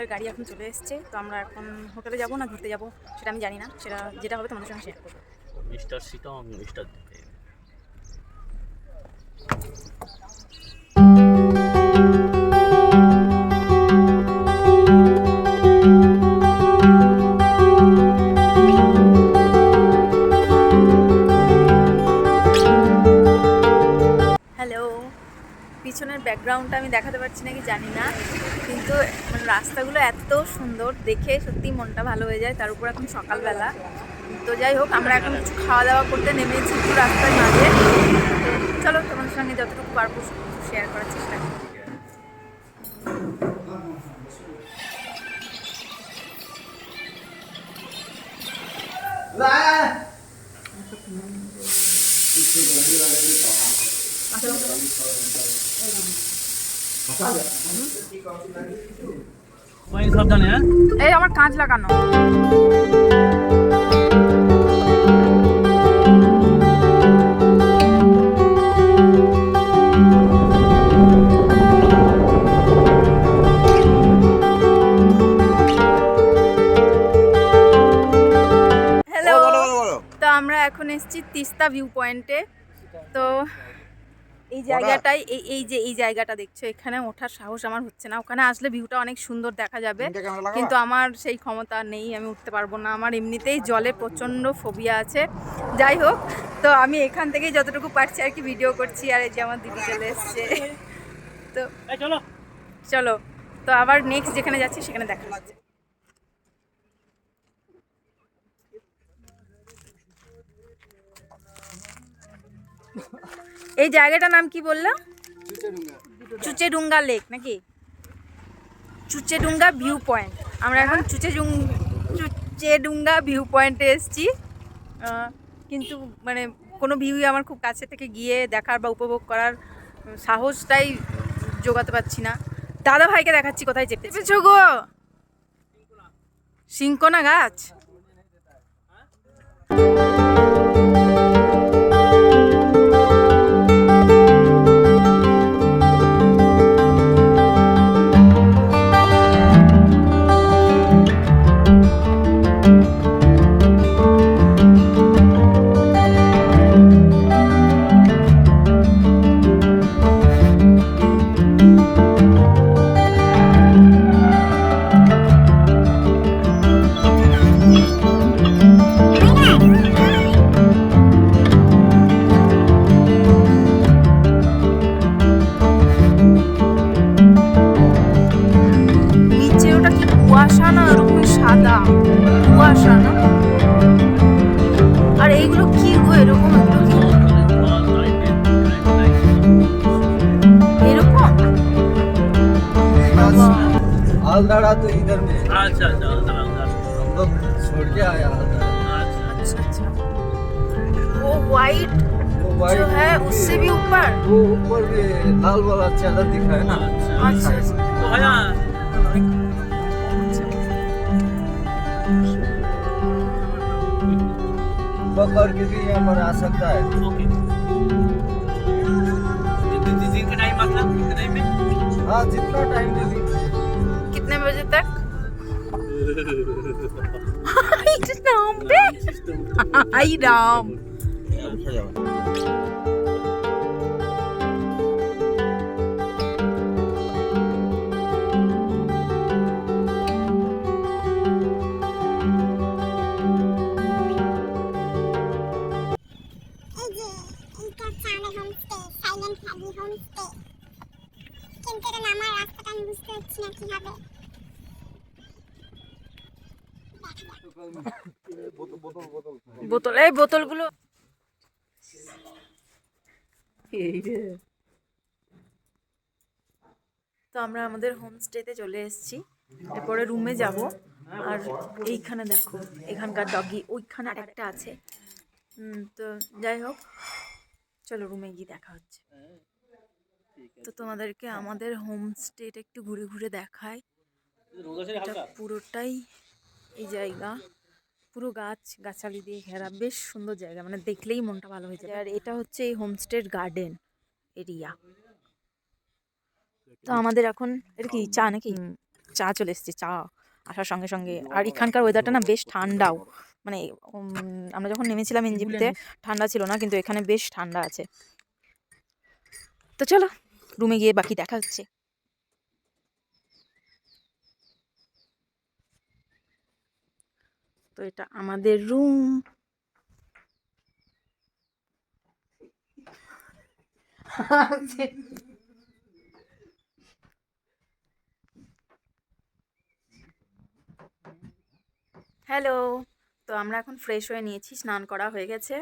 আমাদের গাড়ি এখন চলে এসেছে। তো আমরা এখন হোটেলে যাব না ঘুরতে যাব সেটা আমি জানি না, সেটা যেটা হবে তোমাদের সঙ্গে শেয়ার করবো। মিস্টার সিটং মিস্টার দিতে হ্যালো, পিছনের ব্যাকগ্রাউন্ডটা আমি দেখাতে পারছি নাকি জানি না, কিন্তু মানে রাস্তাগুলো এত সুন্দর দেখে সত্যি মনটা ভালো হয়ে যায়। তার উপর এখন সকালবেলা। তো যাই হোক, আমরা এখন কিছু খাওয়া দাওয়া করতে নেমেছি একটু রাস্তার মাঝে। তো চলো তোমাদের সঙ্গে যতটুকু পারবো শেয়ার করার চেষ্টা করি। সাবধানে। হ্যাঁ, এই আমার কাঁচ লাগানো। হ্যালো, তো আমরা এখন এসেছি তিস্তা ভিউ পয়েন্টে। তো এই জায়গাটাই এই জায়গাটা দেখছো, এখানে ওঠার সাহস আমার হচ্ছে না। ওখানে আসলে ভিউটা অনেক সুন্দর দেখা যাবে, কিন্তু আমার সেই ক্ষমতা নেই, আমি উঠতে পারবো না। আমার এমনিতেই জলে প্রচণ্ড ফোবিয়া আছে। যাই হোক, তো আমি এখান থেকেই যতটুকু পারছি আর কি ভিডিও করছি। আর এই যে আমার দিদি চলে এসছে। তো চলো চলো, তো আবার নেক্সট যেখানে যাচ্ছি সেখানে দেখা হচ্ছে। এই জায়গাটার নাম কি বললাম? চুচেডুঙ্গা লেক নাকি চুচেডুঙ্গা ভিউ পয়েন্ট। আমরা এখন চুচেডুঙ্গা ভিউ পয়েন্টে এসেছি, কিন্তু মানে কোনো ভিউই আমার খুব কাছে থেকে গিয়ে দেখার বা উপভোগ করার সাহসটাই জোগাতে পারছি না। দাদা ভাইকে দেখাচ্ছি কোথায় চেপেছো গো। সিংকোনা গাছ। কুয়াশা না, ওরকম সাদা কুয়াশা না। আর এইগুলো কি গো, এরকম এরকম आलदाड़ा तो इधर में। अच्छा अच्छा हम लोग छोड़ के आया आलदाड़ा। अच्छा अच्छा, वो वाइट वो वाइट जो है उससे भी ऊपर। वो ऊपर भी लाल वाला चादर दिखा है ना। अच्छा अच्छा, तो भैया पकड़ के भी यहाँ पर आ सकता है। ओके। दिन का टाइम मतलब कितने टाइम में? हाँ, जितना टाइम दे दी। कितने बजे तक? इस नाम पे हाय राम। বোতল, এই বোতলগুলো তো আমরা আমাদের হোমস্টেতে চলে এসেছি। এরপরে রুমে যাব। আর এইখানে দেখো, এখানকার ডগি ওইখানে একটা আছে। তো যাই হোক, চলো রুমে গিয়ে দেখা হচ্ছে। তো তোমাদেরকে আমাদের হোমস্টেটা একটু ঘুরে ঘুরে দেখায়। এটা পুরোটাই এই জায়গা, পুরো গাছ গাছালি দিয়ে ঘেরা, বেশ সুন্দর জায়গা, মানে দেখলেই মনটা ভালো হয়ে যায়। আর এটা হচ্ছে এই হোমস্টের গার্ডেন এরিয়া। তো আমাদের এখন এটা কি চা নাকি চা চলে এসেছে, চা আসার সঙ্গে সঙ্গে। আর এখানকার ওয়েদারটা না বেশ ঠান্ডাও, মানে আমরা যখন নেমেছিলাম এনজিপিতে ঠান্ডা ছিল না, কিন্তু এখানে বেশ ঠান্ডা আছে। তো চলো রুমে গিয়ে বাকি দেখা হচ্ছে। তো এটা আমাদের রুম। হ্যালো। তো আমরা এখন ফ্রেশ হয়ে নিয়েছি, স্নান করা হয়ে গেছে।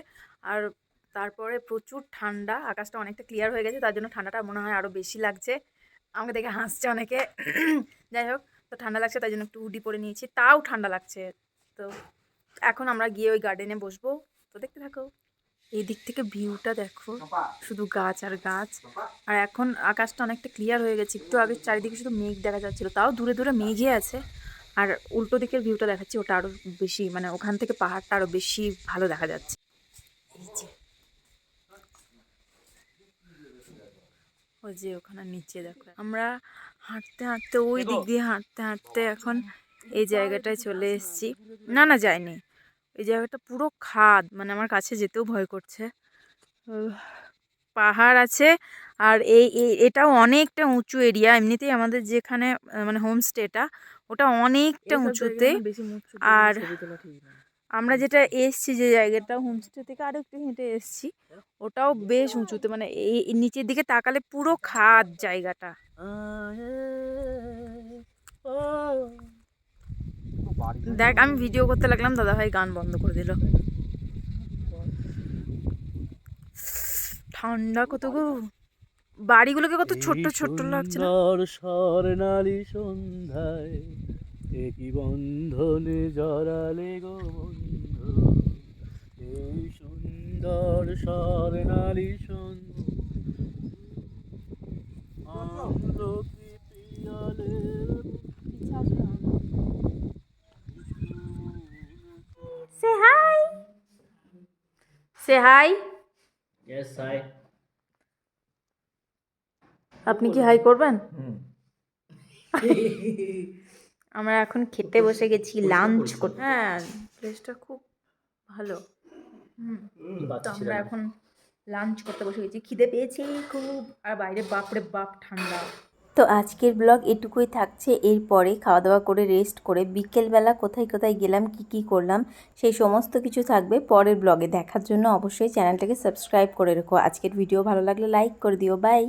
আর তারপরে প্রচুর ঠান্ডা, আকাশটা অনেকটা ক্লিয়ার হয়ে গেছে, তার জন্য ঠান্ডাটা মনে হয় আরও বেশি লাগছে। আমাকে দেখে হাসছে অনেকে। যাই হোক, তো ঠান্ডা লাগছে তাই জন্য একটু হুডি পরে নিয়েছি, তাও ঠান্ডা লাগছে। তো এখন আমরা গিয়ে ওই গার্ডেনে বসবো, তো দেখতে থাকো। এই দিক থেকে ভিউটা দেখো, শুধু গাছ আর গাছ। আর এখন আকাশটা অনেকটা ক্লিয়ার হয়ে গেছে, একটু আগে চারিদিকে শুধু মেঘ দেখা যাচ্ছিলো, তাও দূরে দূরে মেঘই আছে। আর উল্টো দিকের ভিউটা দেখাচ্ছি, ওটা আরও বেশি, মানে ওখান থেকে পাহাড়টা আরও বেশি ভালো দেখা যাচ্ছে। এই যে ওই যে ওখানে নিচে দেখো, আমরা হাঁটতে হাঁটতে ওই দিক দিয়ে হাঁটতে হাঁটতে এখন এই জায়গাটায় চলে এসেছি। না না যাইনি, এই জায়গাটা পুরো খাদ, মানে আমার কাছে যেতেও ভয় করছে। পাহাড় আছে, আর এটাও অনেকটা উঁচু এরিয়া। এমনিতেই আমাদের যেখানে মানে হোমস্টেটা, ওটা অনেকটা উঁচুতে। আর আমরা যেটা এসছি, যে জায়গাটা হোমস্টে থেকে আরও একটু হেঁটে এসছি, ওটাও বেশ উঁচুতে, মানে এই নিচের দিকে তাকালে পুরো খাদ জায়গাটা। দেখ, আমি ভিডিও করতে লাগলাম, দাদাভাই গান বন্ধ করে দিল। ঠান্ডা কত গো, বাড়িগুলোকে কত ছোট্ট ছোট্ট লাগছে না? স্বর্ণালী সন্ধ্যায় একই বন্ধনে জড়ালে গো বন্ধু, এই সুন্দর স্বর্ণালী সে হাই, সে হাই। Yes, I. আপনি কি হাই করবেন? আমরা এখন খেতে বসে গেছি, লাঞ্চ করতে। হ্যাঁ, প্লেসটা খুব ভালো। তো আমরা এখন লাঞ্চ করতে বসে গেছি, খিদে পেয়েছি খুব, আর বাইরে বাপরে বাপ ঠান্ডা। তো আজকের ব্লগ এটুকুই থাকছে। এরপরে খাওয়া দাওয়া করে রেস্ট করে বিকেলবেলা কোথায় কোথায় গেলাম, কি করলাম, সেই সমস্ত কিছু থাকবে পরের ব্লগে। দেখার জন্য অবশ্যই চ্যানেলটাকে সাবস্ক্রাইব করে রেখো। আজকের ভিডিও ভালো লাগলে লাইক করে দিও। বাই।